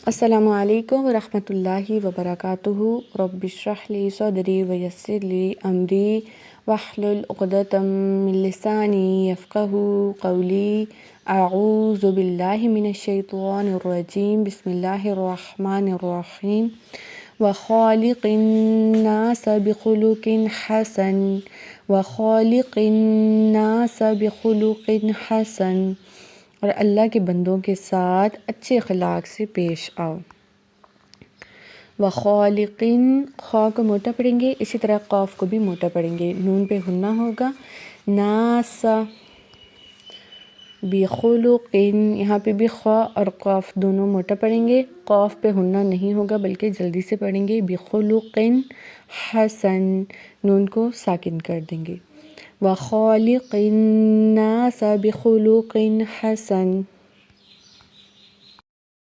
अस्सलामु अलैकुम वरहमतुल्लाहि वबरकातुहू। रब्बिश्रह ली सदरी वयस्सिर ली अमरी वहलुल उक़दतम मिन लिसानी यफ़क़हू क़ौली। अऊज़ु बिल्लाहि मिनश शैतानिर रजीम। बिस्मिल्लाहिर रहमानिर रहीम। व ख़ालिक़िन नास बिख़ुलुक़िन हसन व ख़ालिक़िन नास बिख़ुलुक़िन हसन, और अल्लाह के बंदों के साथ अच्छे अखलाक से पेश आओ। व ख़ालिक़िन, ख़ा को मोटा पढ़ेंगे, इसी तरह क़ाफ़ को भी मोटा पढ़ेंगे, नून पे हुन्ना होगा। नास बिख़ुलुक़िन, यहाँ पे भी ख़ा और क़ाफ़ दोनों मोटा पढ़ेंगे, क़ाफ़ पे हुन्ना नहीं होगा बल्कि जल्दी से पढ़ेंगे। बिख़ुलुक़िन हसन, नून को साकिन कर देंगे। व ख़ालिक़िन नास बिख़ुलुक़िन हसन।